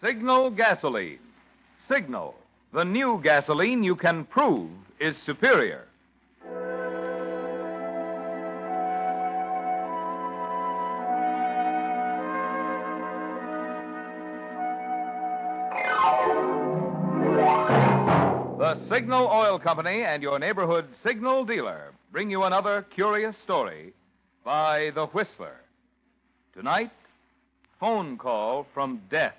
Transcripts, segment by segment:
Signal gasoline. Signal, the new gasoline you can prove is superior. The Signal Oil Company and your neighborhood Signal dealer bring you another curious story by The Whistler. Tonight, phone call from death.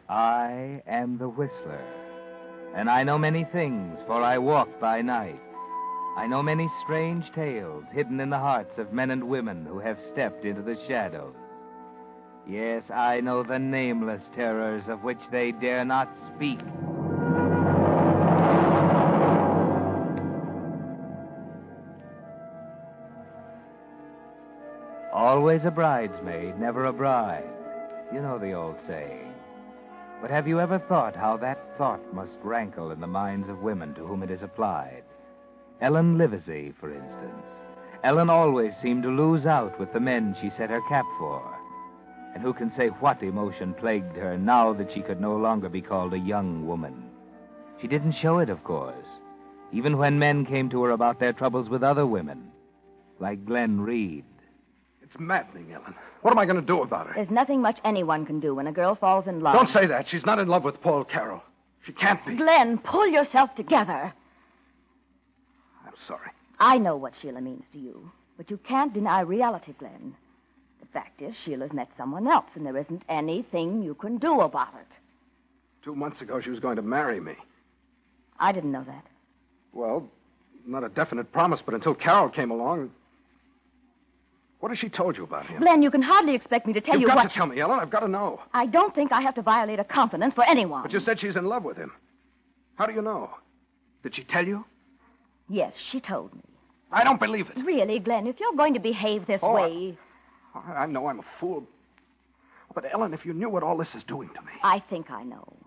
I am the Whistler, and I know many things, for I walk by night. I know many strange tales hidden in the hearts of men and women who have stepped into the shadows. Yes, I know the nameless terrors of which they dare not speak. Always a bridesmaid, never a bride. You know the old saying. But have you ever thought how that thought must rankle in the minds of women to whom it is applied? Ellen Livesey, for instance. Ellen always seemed to lose out with the men she set her cap for. And who can say what emotion plagued her now that she could no longer be called a young woman? She didn't show it, of course, even when men came to her about their troubles with other women, like Glenn Reed. It's maddening, Ellen. What am I going to do about her? There's nothing much anyone can do when a girl falls in love. Don't say that. She's not in love with Paul Carroll. She can't be. Glenn, pull yourself together. I'm sorry. I know what Sheila means to you, but you can't deny reality, Glenn. The fact is, Sheila's met someone else, and there isn't anything you can do about it. 2 months ago, she was going to marry me. I didn't know that. Well, not a definite promise, but until Carroll came along... What has she told you about him? Glenn, you can hardly expect me to tell you You've what... got to tell me, Ellen. I've got to know. I don't think I have to violate a confidence for anyone. But you said she's in love with him. How do you know? Did she tell you? Yes, she told me. I don't believe it. Really, Glenn, if you're going to behave this way... I know I'm a fool. But, Ellen, if you knew what all this is doing to me... I think I know.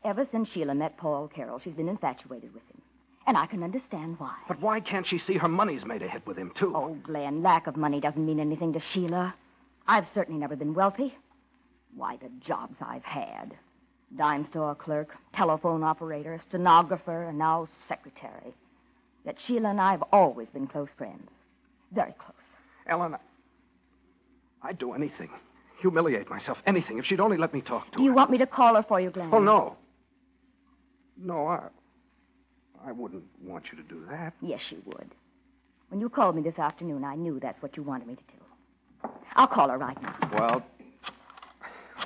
Ever since Sheila met Paul Carroll, she's been infatuated with him. And I can understand why. But why can't she see her money's made a hit with him, too? Oh, Glenn, lack of money doesn't mean anything to Sheila. I've certainly never been wealthy. Why, the jobs I've had. Dime store clerk, telephone operator, stenographer, and now secretary. Yet Sheila and I have always been close friends. Very close. Ellen, I'd do anything. Humiliate myself. Anything, if she'd only let me talk to her. Do you want me to call her for you, Glenn? Oh, no. No, I wouldn't want you to do that. Yes, you would. When you called me this afternoon, I knew that's what you wanted me to do. I'll call her right now.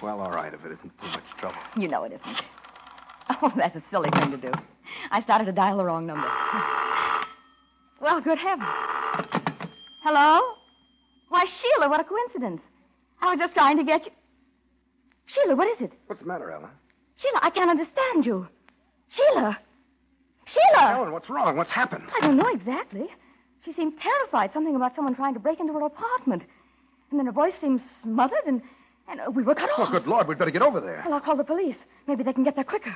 Well, all right, if it isn't too much trouble. You know it isn't. Oh, that's a silly thing to do. I started to dial the wrong number. Well, good heavens. Hello? Why, Sheila, what a coincidence. I was just trying to get you... Sheila, what is it? What's the matter, Ellen? Sheila, I can't understand you. Sheila! Sheila! Ellen, what's wrong? What's happened? I don't know exactly. She seemed terrified, something about someone trying to break into her apartment. And then her voice seemed smothered, and we were cut off. Oh, good Lord, we'd better get over there. Well, I'll call the police. Maybe they can get there quicker.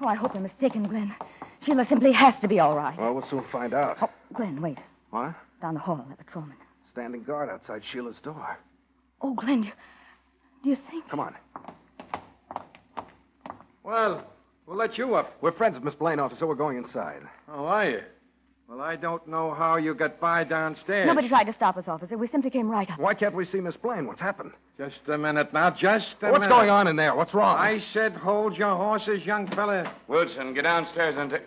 Oh, I hope I'm mistaken, Glenn. Sheila simply has to be all right. Well, we'll soon find out. Oh, Glenn, wait. What? Down the hall, that patrolman. Standing guard outside Sheila's door. Oh, Glenn, do you think... Come on. Well, we'll let you up. We're friends of Miss Blaine, officer. We're going inside. Oh, are you? Well, I don't know how you got by downstairs. Nobody tried to stop us, officer. We simply came right up. Why can't we see Miss Blaine? What's happened? Just a minute now, just a minute. What's going on in there? What's wrong? I said hold your horses, young fella. Wilson, get downstairs and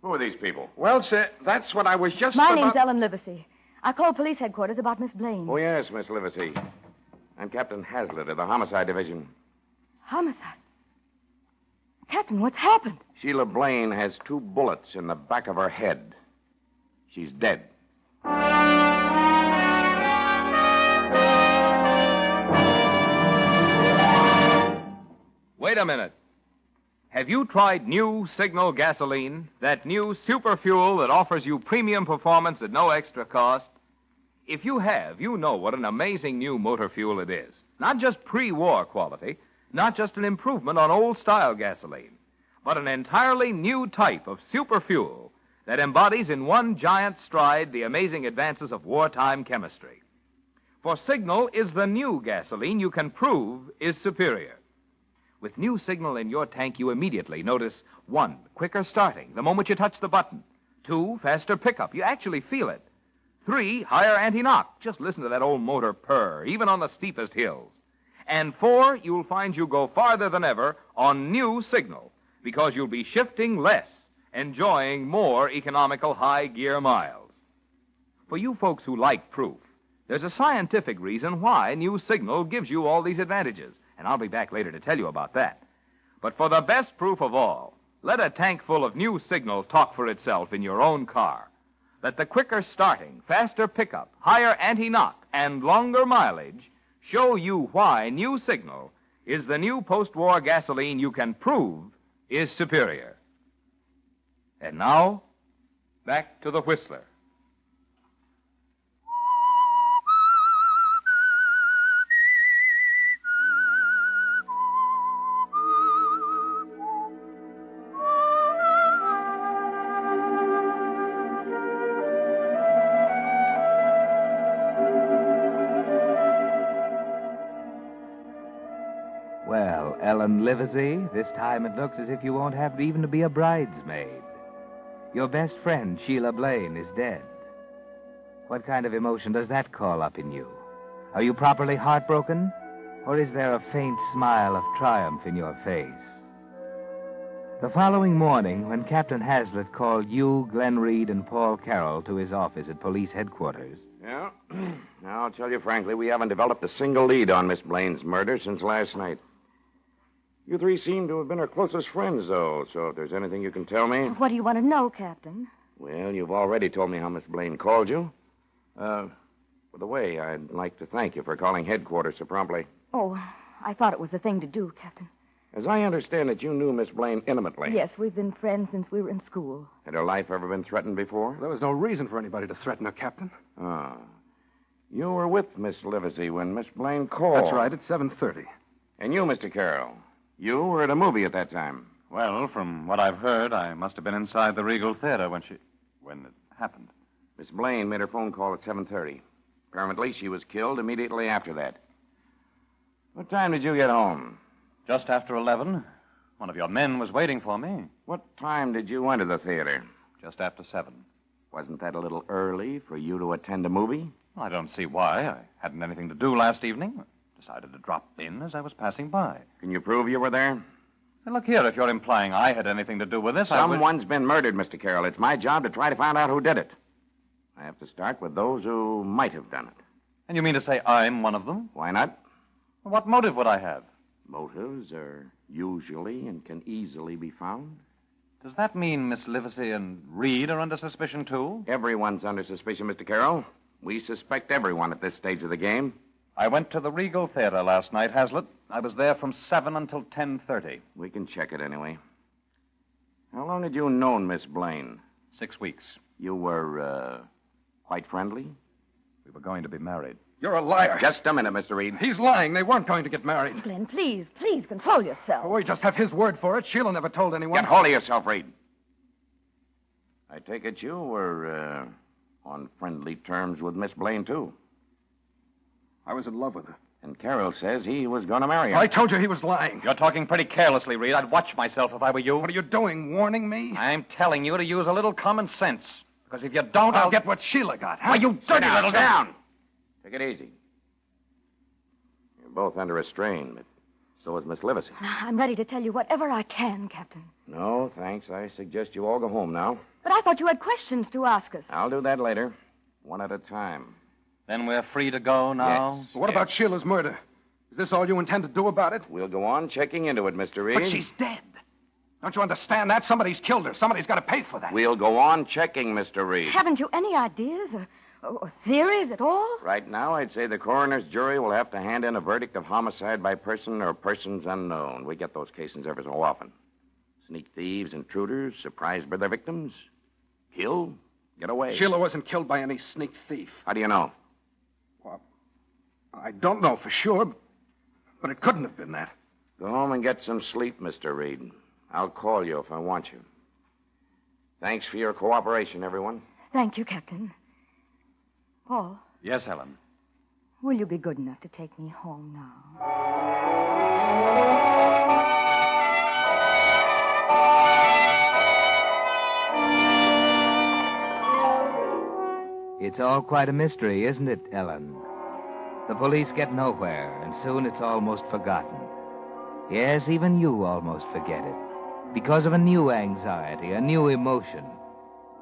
Who are these people? Well, sir, that's what I was just My about... name's Ellen Livesey. I called police headquarters about Miss Blaine. Oh, yes, Miss Livesey. I'm Captain Hazlitt of the Homicide Division. Homicide? Captain, what's happened? Sheila Blaine has 2 bullets in the back of her head. She's dead. Wait a minute. Have you tried new Signal gasoline? That new super fuel that offers you premium performance at no extra cost? If you have, you know what an amazing new motor fuel it is. Not just pre-war quality, not just an improvement on old-style gasoline, but an entirely new type of super fuel that embodies in one giant stride the amazing advances of wartime chemistry. For Signal is the new gasoline you can prove is superior. With new Signal in your tank, you immediately notice 1, quicker starting the moment you touch the button. 2, faster pickup. You actually feel it. 3, higher anti-knock. Just listen to that old motor purr, even on the steepest hills. And 4, you'll find you go farther than ever on new Signal, because you'll be shifting less, enjoying more economical high-gear miles. For you folks who like proof, there's a scientific reason why new Signal gives you all these advantages, and I'll be back later to tell you about that. But for the best proof of all, let a tank full of new Signal talk for itself in your own car. Let the quicker starting, faster pickup, higher anti-knock, and longer mileage show you why new Signal is the new post-war gasoline you can prove is superior. And now, back to the Whistler. Well, Ellen Livesey, this time it looks as if you won't have even to be a bridesmaid. Your best friend, Sheila Blaine, is dead. What kind of emotion does that call up in you? Are you properly heartbroken? Or is there a faint smile of triumph in your face? The following morning, when Captain Hazlitt called you, Glenn Reed, and Paul Carroll to his office at police headquarters. Yeah. Now, I'll tell you frankly, we haven't developed a single lead on Miss Blaine's murder since last night. You three seem to have been her closest friends, though, so if there's anything you can tell me... What do you want to know, Captain? Well, you've already told me how Miss Blaine called you. By the way, I'd like to thank you for calling headquarters so promptly. Oh, I thought it was the thing to do, Captain. As I understand it, you knew Miss Blaine intimately. Yes, we've been friends since we were in school. Had her life ever been threatened before? There was no reason for anybody to threaten her, Captain. Ah. You were with Miss Livesey when Miss Blaine called. That's right, at 7:30. And you, Mr. Carroll, you were at a movie at that time. Well, from what I've heard, I must have been inside the Regal Theater when it happened. Miss Blaine made her phone call at 7:30. Apparently, she was killed immediately after that. What time did you get home? Just after 11. One of your men was waiting for me. What time did you enter the theater? Just after 7. Wasn't that a little early for you to attend a movie? Well, I don't see why. I hadn't anything to do last evening. Decided to drop in as I was passing by. Can you prove you were there? Now, look here, if you're implying I had anything to do with this, I would... Someone's been murdered, Mr. Carroll. It's my job to try to find out who did it. I have to start with those who might have done it. And you mean to say I'm one of them? Why not? Well, what motive would I have? Motives are usually and can easily be found. Does that mean Miss Livesey and Reed are under suspicion, too? Everyone's under suspicion, Mr. Carroll. We suspect everyone at this stage of the game. I went to the Regal Theater last night, Hazlitt. I was there from 7 until 10:30. We can check it anyway. How long had you known Miss Blaine? 6 weeks. You were, quite friendly? We were going to be married. You're a liar. Just a minute, Mr. Reed. He's lying. They weren't going to get married. Glenn, please control yourself. Oh, we just have his word for it. Sheila never told anyone. Get hold of yourself, Reed. I take it you were, on friendly terms with Miss Blaine, too. I was in love with her. And Carroll says he was going to marry her. I told you he was lying. You're talking pretty carelessly, Reed. I'd watch myself if I were you. What are you doing, warning me? I'm telling you to use a little common sense. Because if you don't, I'll get what Sheila got, huh? Why, you dirty down, little down. Take it easy. You're both under a strain, but so is Miss Livesey. I'm ready to tell you whatever I can, Captain. No, thanks. I suggest you all go home now. But I thought you had questions to ask us. I'll do that later. One at a time. Then we're free to go now? Yes. What about Sheila's murder? Is this all you intend to do about it? We'll go on checking into it, Mr. Reed. But she's dead. Don't you understand that? Somebody's killed her. Somebody's got to pay for that. We'll go on checking, Mr. Reed. Haven't you any ideas or theories at all? Right now, I'd say the coroner's jury will have to hand in a verdict of homicide by person or persons unknown. We get those cases every so often. Sneak thieves, intruders, surprised by their victims. Kill, get away. Sheila wasn't killed by any sneak thief. How do you know? Well, I don't know for sure, but it couldn't have been that. Go home and get some sleep, Mr. Reed. I'll call you if I want you. Thanks for your cooperation, everyone. Thank you, Captain. Paul, Yes, Helen. will you be good enough to take me home now? It's all quite a mystery, isn't it, Ellen? The police get nowhere, and soon it's almost forgotten. Yes, even you almost forget it. Because of a new anxiety, a new emotion.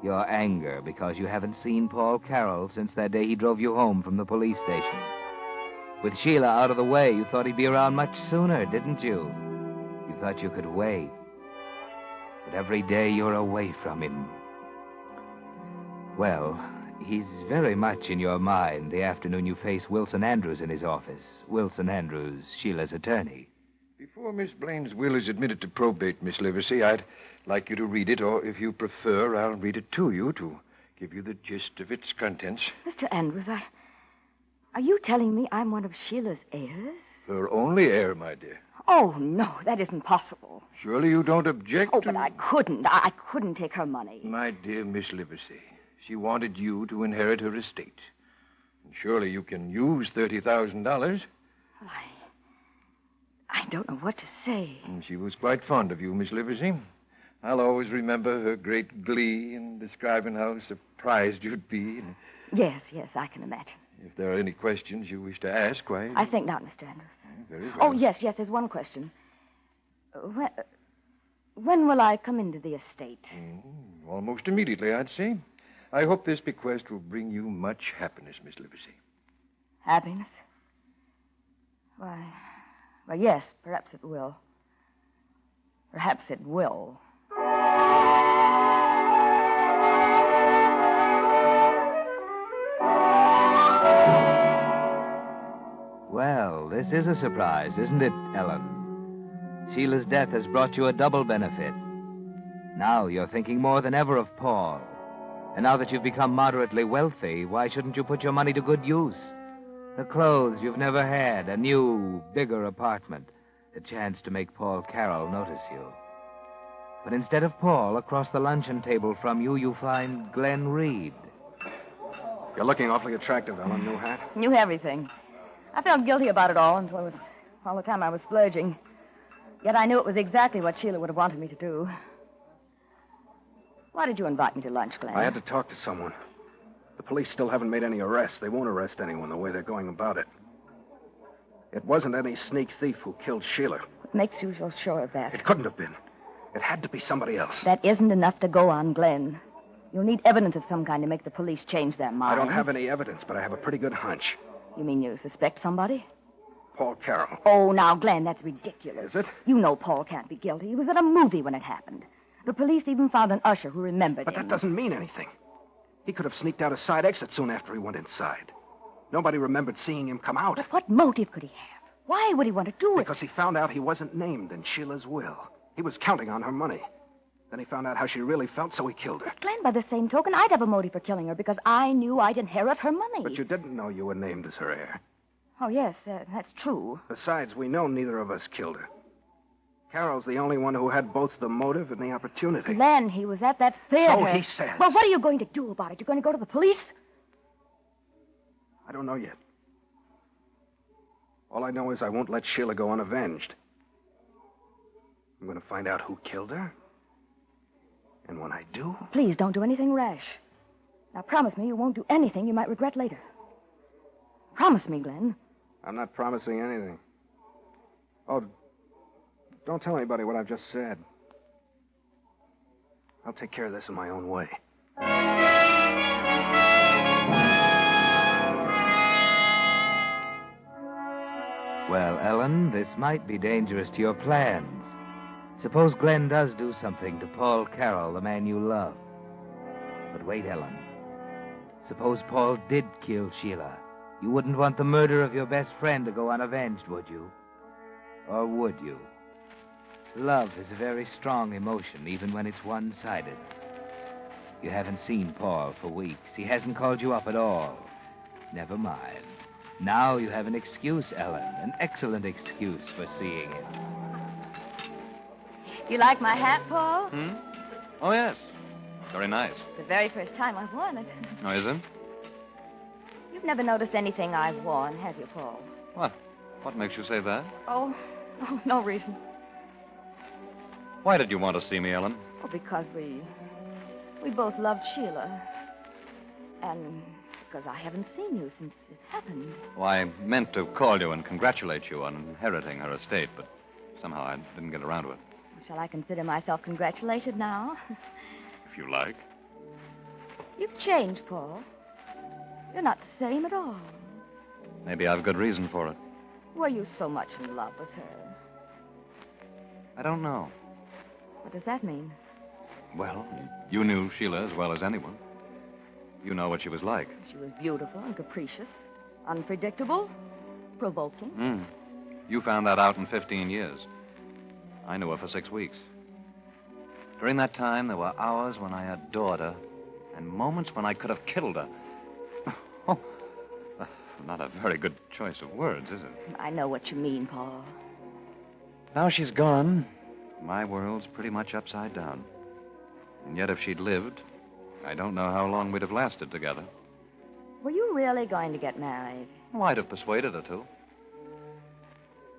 Your anger because you haven't seen Paul Carroll since that day he drove you home from the police station. With Sheila out of the way, you thought he'd be around much sooner, didn't you? You thought you could wait. But every day you're away from him. Well, he's very much in your mind the afternoon you face Wilson Andrews in his office. Wilson Andrews, Sheila's attorney. Before Miss Blaine's will is admitted to probate, Miss Livesey, I'd like you to read it, or if you prefer, I'll read it to you to give you the gist of its contents. Mr. Andrews, are you telling me I'm one of Sheila's heirs? Her only heir, my dear. Oh, no, that isn't possible. Surely you don't object Oh, to... but I couldn't. I couldn't take her money. My dear Miss Livesey, she wanted you to inherit her estate. And surely you can use $30,000. Well, I don't know what to say. And she was quite fond of you, Miss Livesey. I'll always remember her great glee in describing how surprised you'd be. And Yes, I can imagine. if there are any questions you wish to ask, why... I think not, Mr. Andrews. Very well. Oh, yes, there's one question. When will I come into the estate? Almost immediately, I'd say. I hope this bequest will bring you much happiness, Miss Livesey. Happiness? Why, yes, perhaps it will. Perhaps it will. Well, this is a surprise, isn't it, Ellen? Sheila's death has brought you a double benefit. Now you're thinking more than ever of Paul. And now that you've become moderately wealthy, why shouldn't you put your money to good use? The clothes you've never had, a new, bigger apartment, a chance to make Paul Carroll notice you. But instead of Paul, across the luncheon table from you, you find Glenn Reed. You're looking awfully attractive, Ellen. New hat. Knew everything. I felt guilty about it all until all the time I was splurging. Yet I knew it was exactly what Sheila would have wanted me to do. Why did you invite me to lunch, Glenn? I had to talk to someone. The police still haven't made any arrests. They won't arrest anyone the way they're going about it. It wasn't any sneak thief who killed Sheila. What makes you so sure of that? It couldn't have been. It had to be somebody else. That isn't enough to go on, Glenn. You'll need evidence of some kind to make the police change their mind. I don't have any evidence, but I have a pretty good hunch. You mean you suspect somebody? Paul Carroll. Oh, now, Glenn, that's ridiculous. Is it? You know Paul can't be guilty. He was at a movie when it happened. The police even found an usher who remembered But him. that doesn't mean anything. He could have sneaked out a side exit soon after he went inside. Nobody remembered seeing him come out. But what motive could he have? Why would he want to do it? Because he found out he wasn't named in Sheila's will. He was counting on her money. Then he found out how she really felt, so he killed her. But Glenn, by the same token, I'd have a motive for killing her because I knew I'd inherit her money. But you didn't know you were named as her heir. Oh, yes, that's true. Besides, we know neither of us killed her. Carroll's the only one who had both the motive and the opportunity. Glenn, he was at that theater. So he says. Well, what are you going to do about it? You're going to go to the police? I don't know yet. All I know is I won't let Sheila go unavenged. I'm going to find out who killed her. And when I do... Please don't do anything rash. Now, promise me you won't do anything you might regret later. Promise me, Glenn. I'm not promising anything. Oh, don't tell anybody what I've just said. I'll take care of this in my own way. Well, Ellen, this might be dangerous to your plans. Suppose Glenn does do something to Paul Carroll, the man you love. But wait, Ellen. Suppose Paul did kill Sheila. You wouldn't want the murder of your best friend to go unavenged, would you? Or would you? Love is a very strong emotion, even when it's one-sided. You haven't seen Paul for weeks. He hasn't called you up at all. Never mind. Now you have an excuse, Ellen. An excellent excuse for seeing him. You like my hat, Paul? Oh, yes. Very nice. The very first time I've worn it. Oh, is it? You've never noticed anything I've worn, have you, Paul? What? What makes you say that? Oh, no reason. Why did you want to see me, Ellen? Oh, because we both loved Sheila. And because I haven't seen you since it happened. Well, I meant to call you and congratulate you on inheriting her estate, but somehow I didn't get around to it. Shall I consider myself congratulated now? If you like. You've changed, Paul. You're not the same at all. Maybe I've good reason for it. Were you so much in love with her? I don't know. What does that mean? Well, you knew Sheila as well as anyone. You know what she was like. She was beautiful and capricious, unpredictable, provoking. You found that out in 15 years. I knew her for 6 weeks. During that time, there were hours when I adored her and moments when I could have killed her. Oh, not a very good choice of words, is it? I know what you mean, Paul. Now she's gone. My world's pretty much upside down. And yet, if she'd lived, I don't know how long we'd have lasted together. Were you really going to get married? Well, I'd have persuaded her to.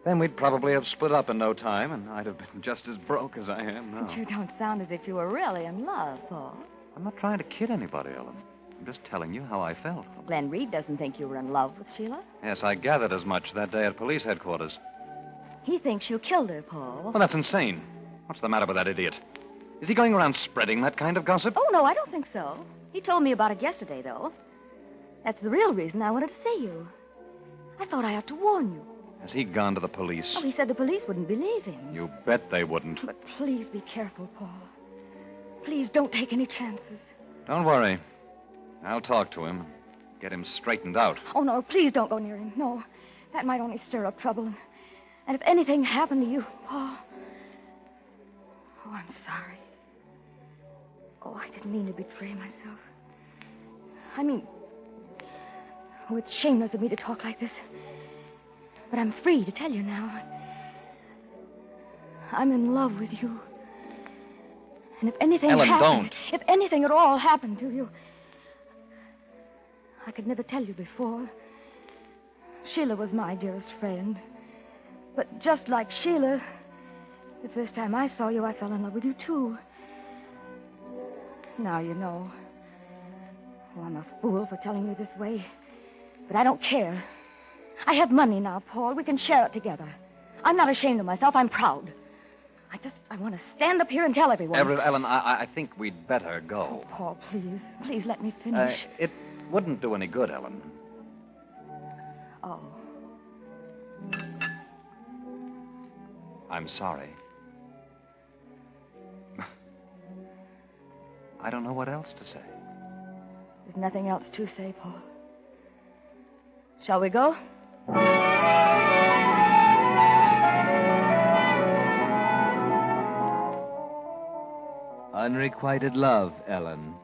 Then we'd probably have split up in no time, and I'd have been just as broke as I am now. But you don't sound as if you were really in love, Paul. I'm not trying to kid anybody, Ellen. I'm just telling you how I felt. Glenn Reed doesn't think you were in love with Sheila. Yes, I gathered as much that day at police headquarters. He thinks you killed her, Paul. Well, that's insane. What's the matter with that idiot? Is he going around spreading that kind of gossip? Oh, no, I don't think so. He told me about it yesterday, though. That's the real reason I wanted to see you. I thought I ought to warn you. Has he gone to the police? Oh, he said the police wouldn't believe him. You bet they wouldn't. But please be careful, Paul. Please don't take any chances. Don't worry. I'll talk to him. Get him straightened out. Oh, no, please don't go near him. No, that might only stir up trouble. And if anything happened to you, Paul... Oh, I'm sorry. Oh, I didn't mean to betray myself. I mean... Oh, it's shameless of me to talk like this. But I'm free to tell you now. I'm in love with you. And if anything Ellen, happened... don't. If anything at all happened to you... I could never tell you before. Sheila was my dearest friend. But just like Sheila, the first time I saw you, I fell in love with you, too. Now you know. Oh, I'm a fool for telling you this way. But I don't care. I have money now, Paul. We can share it together. I'm not ashamed of myself. I'm proud. I want to stand up here and tell everyone. Ellen, I think we'd better go. Oh, Paul, please. Please let me finish. It wouldn't do any good, Ellen. Oh. I'm sorry. I don't know what else to say. There's nothing else to say, Paul. Shall we go? Unrequited love, Ellen.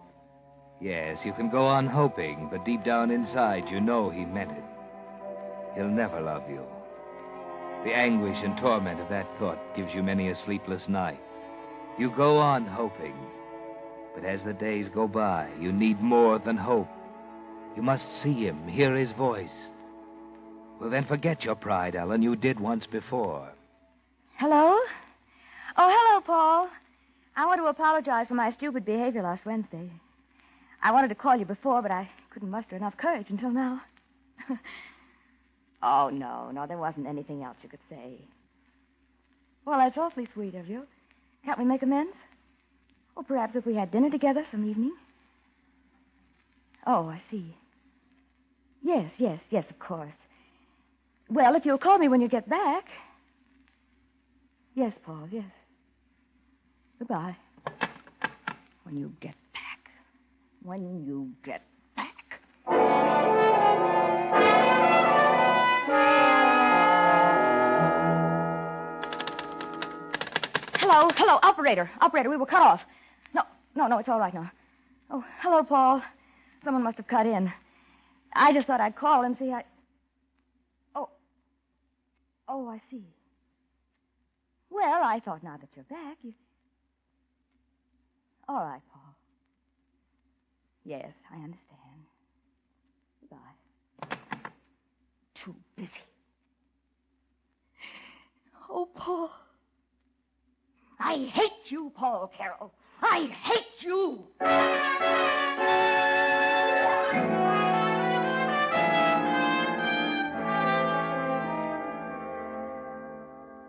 Yes, you can go on hoping, but deep down inside, you know he meant it. He'll never love you. The anguish and torment of that thought gives you many a sleepless night. You go on hoping, but as the days go by, you need more than hope. You must see him, hear his voice. Well, then forget your pride, Ellen. You did once before. Hello? Oh, hello, Paul. I want to apologize for my stupid behavior last Wednesday. I wanted to call you before, but I couldn't muster enough courage until now. Oh, no, there wasn't anything else you could say. Well, that's awfully sweet of you. Can't we make amends? Or perhaps if we had dinner together some evening? Oh, I see. Yes, of course. Well, if you'll call me when you get back. Yes, Paul, yes. Goodbye. When you get back. When you get back. Hello, operator. Operator, we were cut off. No, it's all right now. Oh, hello, Paul. Someone must have cut in. I just thought I'd call and see how... Oh, I see. Well, I thought now that you're back, you... All right, Paul. Yes, I understand. Goodbye. Too busy. Oh, Paul. I hate you, Paul Carroll. I hate you.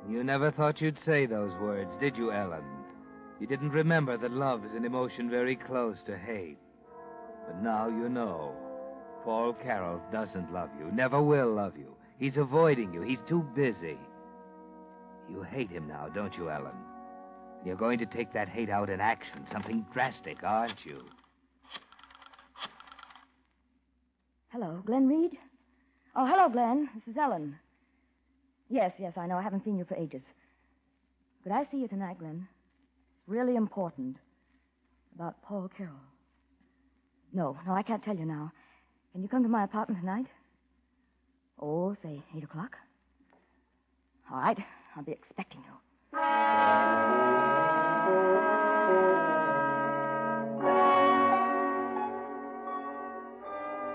You never thought you'd say those words, did you, Ellen? You didn't remember that love is an emotion very close to hate. But now you know. Paul Carroll doesn't love you, never will love you. He's avoiding you. He's too busy. You hate him now, don't you, Ellen? You're going to take that hate out in action, something drastic, aren't you? Hello, Glenn Reed? Oh, hello, Glenn. This is Ellen. Yes, I know. I haven't seen you for ages. Could I see you tonight, Glenn? It's really important. About Paul Carroll. No, I can't tell you now. Can you come to my apartment tonight? Oh, say 8 o'clock. All right. I'll be expecting you.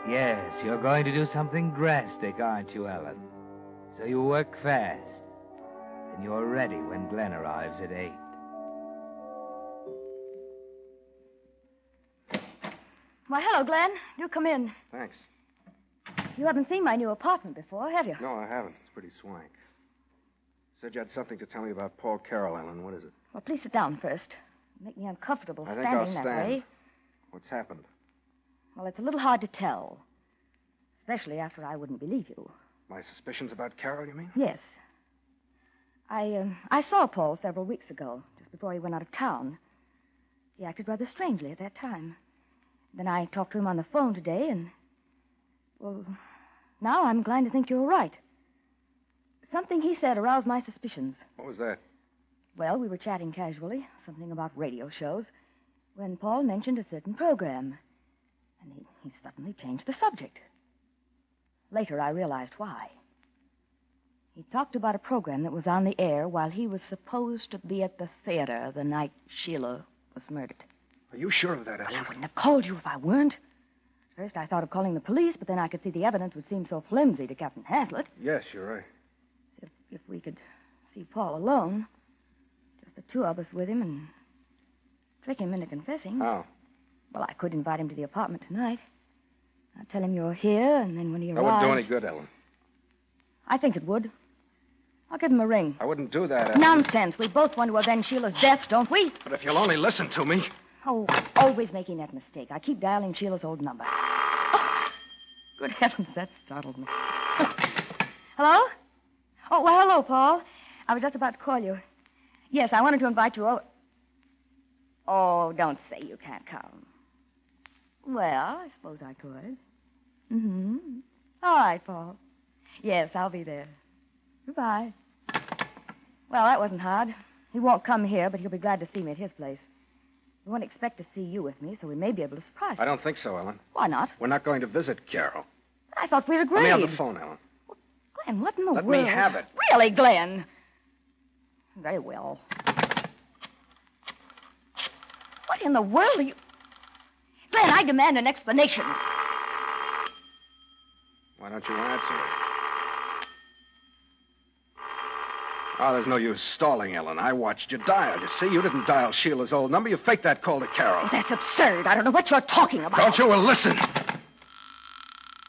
Yes, you're going to do something drastic, aren't you, Ellen? So you work fast. And you're ready when Glenn arrives at 8. Why, hello, Glenn. Do come in. Thanks. You haven't seen my new apartment before, have you? No, I haven't. It's pretty swank. Said you had something to tell me about Paul Carroll, Ellen. What is it? Well, please sit down first. You make me uncomfortable I think standing I'll that stand. way. What's happened? Well, it's a little hard to tell. Especially after I wouldn't believe you. My suspicions about Carroll, you mean? Yes. I saw Paul several weeks ago, just before he went out of town. He acted rather strangely at that time. Then I talked to him on the phone today, and... Well, now I'm inclined to think you're right. Something he said aroused my suspicions. What was that? Well, we were chatting casually, something about radio shows, when Paul mentioned a certain program. And he suddenly changed the subject. Later, I realized why. He talked about a program that was on the air while he was supposed to be at the theater the night Sheila was murdered. Are you sure of that, Well, Ellen? I wouldn't have called you if I weren't. First, I thought of calling the police, but then I could see the evidence would seem so flimsy to Captain Hazlitt. Yes, you're right. If we could see Paul alone, just the two of us with him, and trick him into confessing. How? Well, I could invite him to the apartment tonight. I'll tell him you're here, and then when he That arrives... wouldn't do any good, Ellen. I think it would. I'll give him a ring. I wouldn't do that, Ellen. Nonsense. We both want to avenge Sheila's death, don't we? But if you'll only listen to me... Oh, always making that mistake. I keep dialing Sheila's old number. Oh, good heavens, that startled me. Hello? Oh, well, hello, Paul. I was just about to call you. Yes, I wanted to invite you over. Oh, don't say you can't come. Well, I suppose I could. Mm-hmm. All right, Paul. Yes, I'll be there. Goodbye. Well, that wasn't hard. He won't come here, but he'll be glad to see me at his place. He won't expect to see you with me, so we may be able to surprise him. I don't think so, Ellen. Why not? We're not going to visit Carroll. I thought we'd agreed. Let me have the phone, Ellen. Glenn, what in the Let world? me have it. Really, Glenn? Very well. What in the world are you... Glenn, I demand an explanation. Why don't you answer it? Oh, there's no use stalling, Ellen. I watched you dial. You see, you didn't dial Sheila's old number. You faked that call to Carroll. That's absurd. I don't know what you're talking about. Don't you? Well, listen.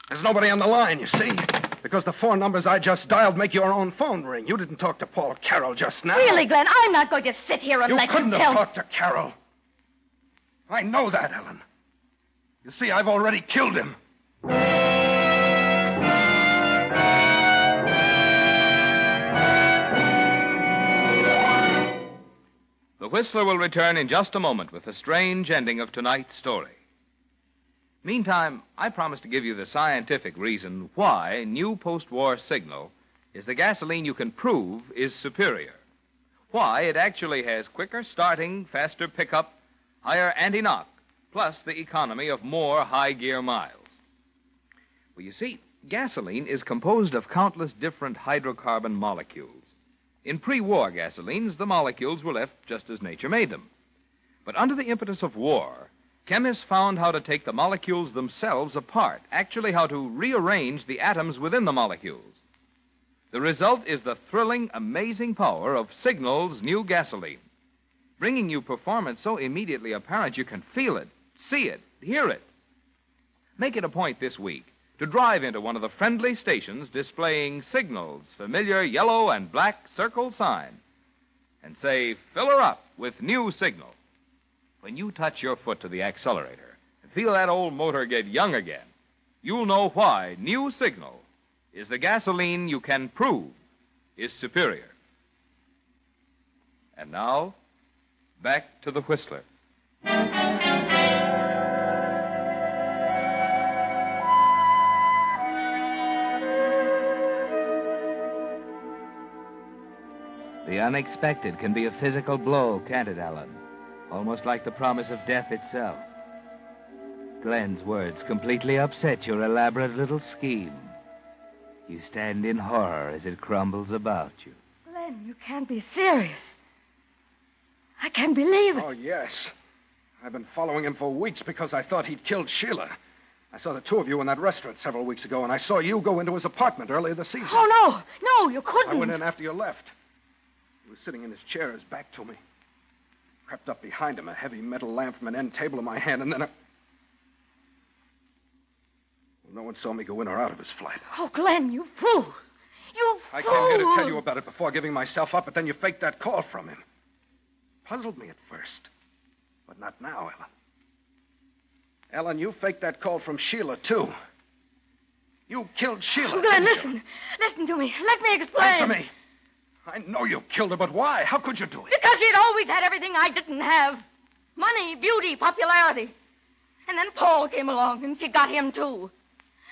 There's nobody on the line, you see. Because the 4 numbers I just dialed make your own phone ring. You didn't talk to Paul Carroll just now. Really, Glenn, I'm not going to sit here and You let couldn't you have tell... talked to Carroll. I know that, Ellen. You see, I've already killed him. The Whistler will return in just a moment with the strange ending of tonight's story. Meantime, I promise to give you the scientific reason why new post-war Signal is the gasoline you can prove is superior. Why, it actually has quicker starting, faster pickup, higher anti-knock, plus the economy of more high-gear miles. Well, you see, gasoline is composed of countless different hydrocarbon molecules. In pre-war gasolines, the molecules were left just as nature made them. But under the impetus of war, chemists found how to take the molecules themselves apart, actually how to rearrange the atoms within the molecules. The result is the thrilling, amazing power of Signal's new gasoline, bringing you performance so immediately apparent you can feel it, see it, hear it. Make it a point this week to drive into one of the friendly stations displaying Signal's familiar yellow and black circle sign and say, "Fill her up with new Signal." When you touch your foot to the accelerator and feel that old motor get young again, you'll know why new Signal is the gasoline you can prove is superior. And now, back to the Whistler. The unexpected can be a physical blow, can't it, Alan? Almost like the promise of death itself. Glenn's words completely upset your elaborate little scheme. You stand in horror as it crumbles about you. Glenn, you can't be serious. I can't believe it. Oh, yes. I've been following him for weeks because I thought he'd killed Sheila. I saw the two of you in that restaurant several weeks ago, and I saw you go into his apartment earlier this season. Oh, no, you couldn't. I went in after you left. He was sitting in his chair, his back to me. Crept up behind him, a heavy metal lamp from an end table in my hand, and then no one saw me go in or out of his flat. Oh, Glenn, you fool. You fool. I came here to tell you about it before giving myself up, but then you faked that call from him. Puzzled me at first, but not now, Ellen. Ellen, you faked that call from Sheila, too. You killed Sheila. Oh, Glenn, listen. Listen to me. Let me explain. Answer me. I know you killed her, but why? How could you do it? Because she'd always had everything I didn't have. Money, beauty, popularity. And then Paul came along, and she got him, too.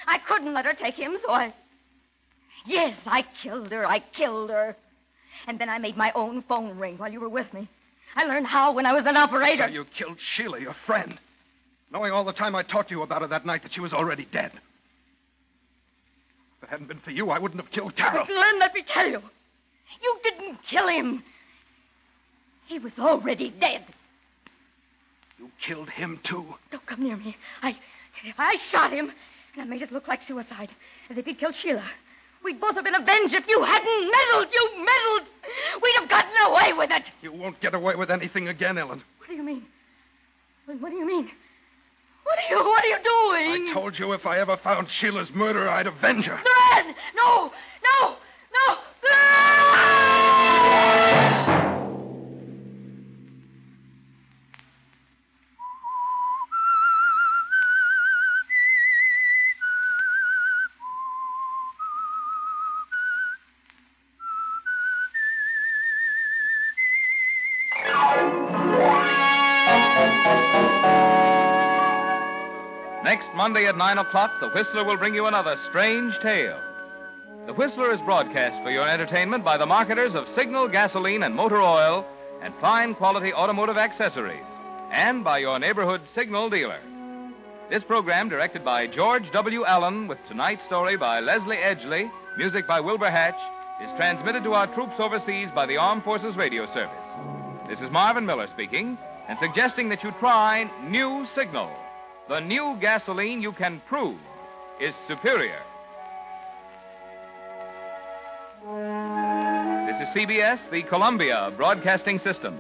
I couldn't let her take him, so Yes, I killed her. And then I made my own phone ring while you were with me. I learned how when I was an operator. So you killed Sheila, your friend, knowing all the time I talked to you about her that night that she was already dead. If it hadn't been for you, I wouldn't have killed Carol. But Glenn, let me tell you. You didn't kill him. He was already dead. You killed him, too? Don't come near me. I shot him, and I made it look like suicide, as if he'd killed Sheila. We'd both have been avenged if you hadn't meddled. You meddled. We'd have gotten away with it. You won't get away with anything again, Ellen. What do you mean? What do you mean? What are you doing? I told you if I ever found Sheila's murderer, I'd avenge her. Glenn! No! Next Monday at 9 o'clock, The Whistler will bring you another strange tale. The Whistler is broadcast for your entertainment by the marketers of Signal gasoline and motor oil and fine quality automotive accessories, and by your neighborhood Signal dealer. This program, directed by George W. Allen, with tonight's story by Leslie Edgley, music by Wilbur Hatch, is transmitted to our troops overseas by the Armed Forces Radio Service. This is Marvin Miller speaking, and suggesting that you try New Signal, the new gasoline you can prove is superior. This is CBS, the Columbia Broadcasting System.